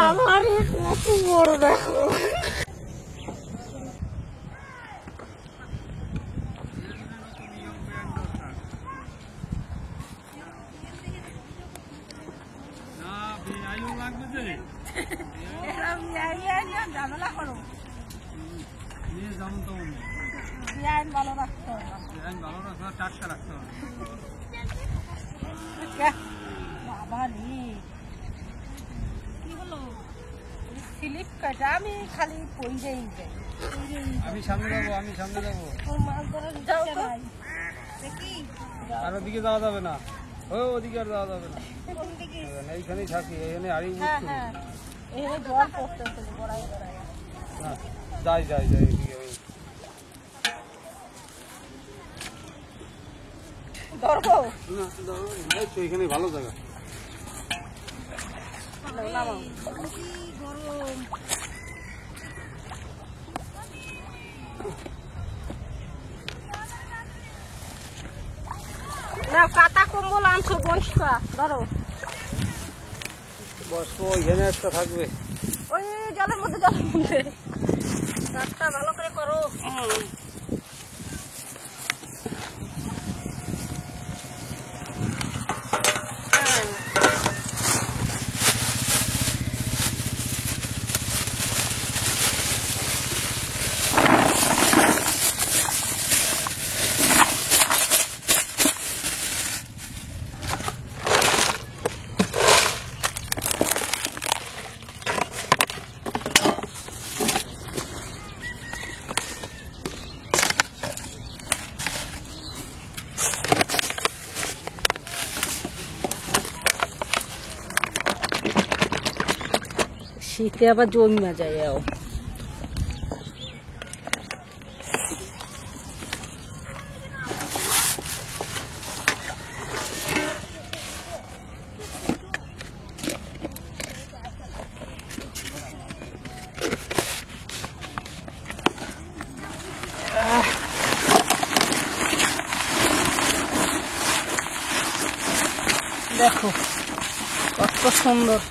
আমার কত বড় দেখো। ঝামেলা করো ভালো রাখতে হবে, টাটকা রাখতে হবে। বাবা রে কি হলো স্লিপ কাটা, আমি খালি পইরেই যাই। আমি সামনে যাবো, আমি সামনে যাবো। মাছ ধরার যাও তো দেখি, আর ওদিকে যাওয়া যাবে না, ওদিকে আর যাওয়া যাবে না, এইখানেই থাকি, এখানে হাড়ি উঠছি। এখানে জল পড়তেছে গড়াই গড়াই। যাই যাই যাই এদিকে ধরবো না, তো এখানে ভালো জায়গা। না কাতা কম্বল আনছো বসকা, ধরো বসবো, এখানে একটা থাকবে। ওই জলের মধ্যে, জলের মধ্যে রাস্তা ভালো করে করো। শীতে আবার জমা যায়। দেখো কত সুন্দর।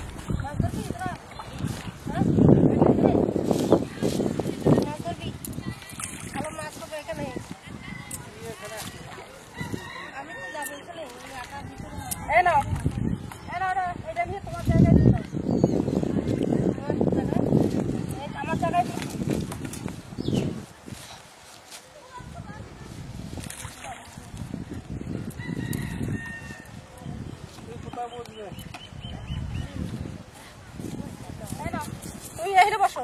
তুমি এখানে বসো,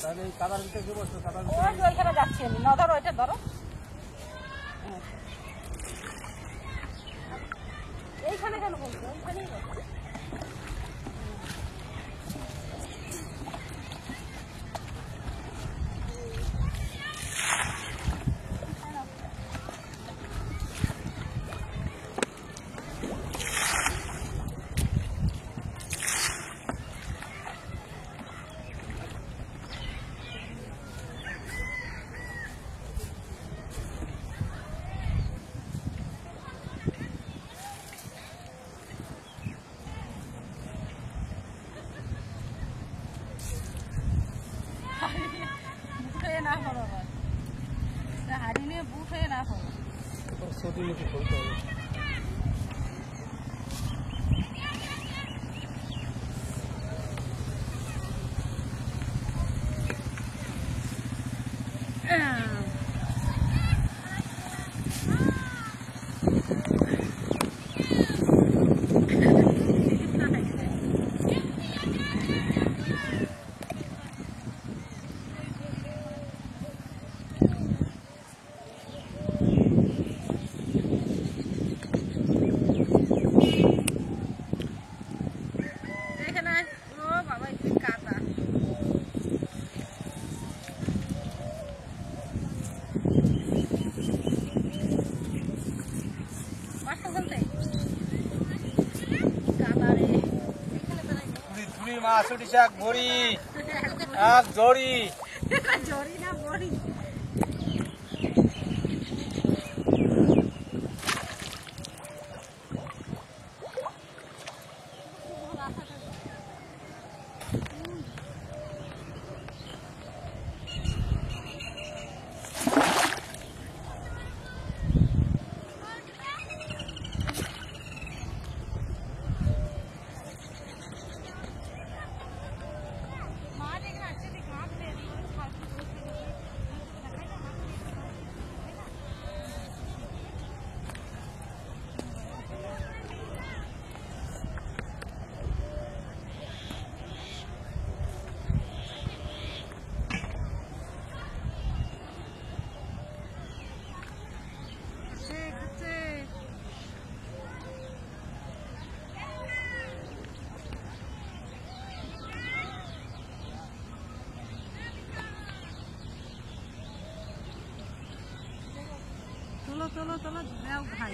তাহলে এই কাদার ভিতরে বসো, কাদার ওইখানে যাচ্ছি আমি। না ধরো, এটা ধরো, এইখানে কেন বলছো, ওইখানেই বসো। না করো, হাড়ি নিয়ে বুট হয়ে না করো, ছুটি মুখে খুলতে হবে। মাছ উঠিছে এক ভরি, এক জড়ি, জড়ি না ভরি। ধরি চলো চলো চলো যাও ভাই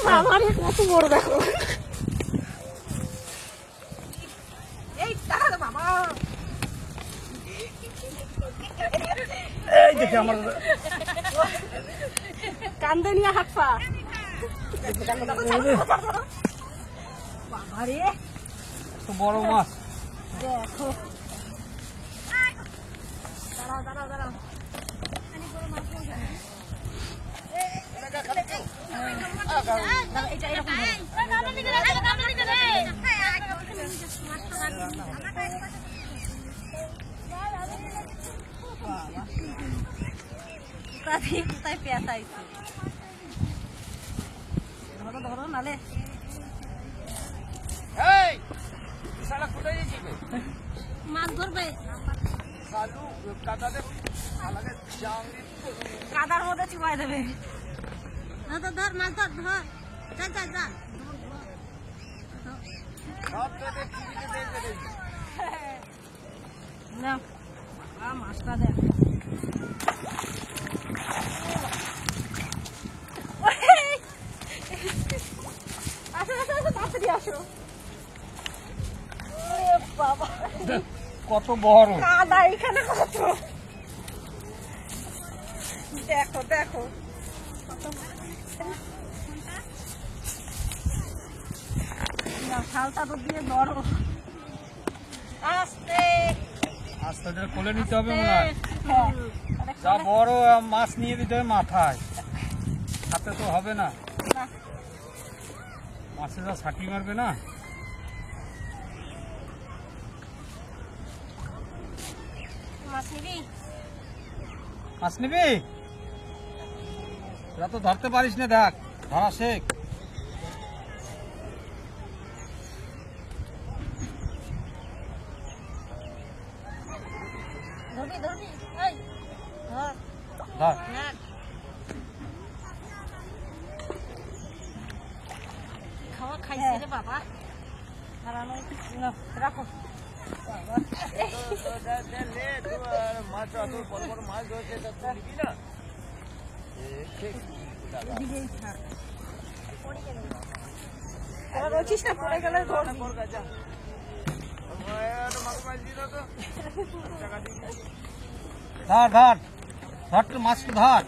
বাবারে কত বড় দেখো এই দাঁড়া বাবা এই দেখে আমার কান্দে নিয়ে হাত পা বাবারে তো বড় মাছ দেখো দাঁড়াও দাঁড়াও দাঁড়াও এটা এরকম কোথায় পেঁচাইছে ধরো ধরো নালে মাছ ধরবে কাদার মধ্যে চুবাই দেবে ধর মাছ ধর ধর চল চল চল না মাছটা দেখ কত বড় কাদা এখানে কত দেখো দেখো শালটা তো দিয়ে ধরো আস্তে আস্তে কোলে নিতে হবে মনে হয় যা বড় মাছ নিয়ে দিতে হবে মাথায় হাতে তো হবে না মাছে যা ছাটি মারবে না মাছ নিবি মাছ নিবি তোরা তো ধরতে পারিস না দেখ ধরা শেখ ধরবি ধরবি এই ধর ধর খাওয়া খাইছে রে বাবা রাখো পড়ে গেলে ধর ধর ধর তো মাছটা ধর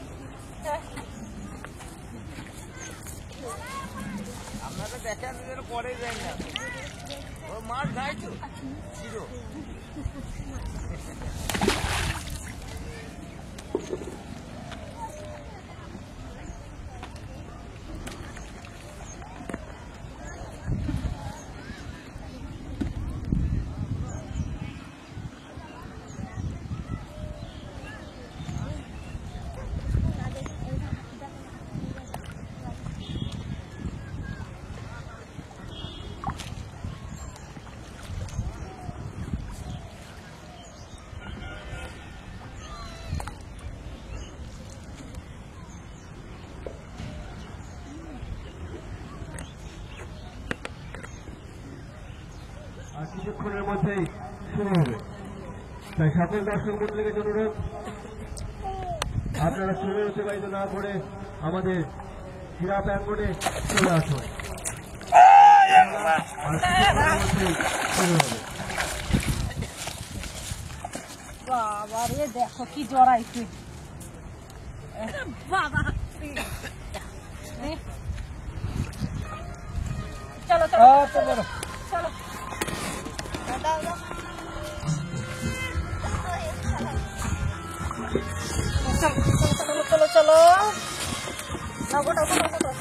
আপনাকে দেখেন পরে যাই না ও মাছ যায় তো ছিল আর কিছুক্ষণের মধ্যেই শুরু হবে তাই সকল দর্শক মন্ডলীকে অনুরোধ আপনারা সময় অতিবাহিত না করে আমাদের ক্রীড়া প্রাঙ্গণে চলে আসুন। বাবা রে দেখো কি জড়াইছে বাবা চলো চলো চলো চলো চলো চলো না গোটা গোটা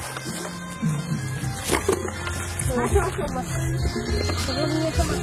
নিয়ে চলো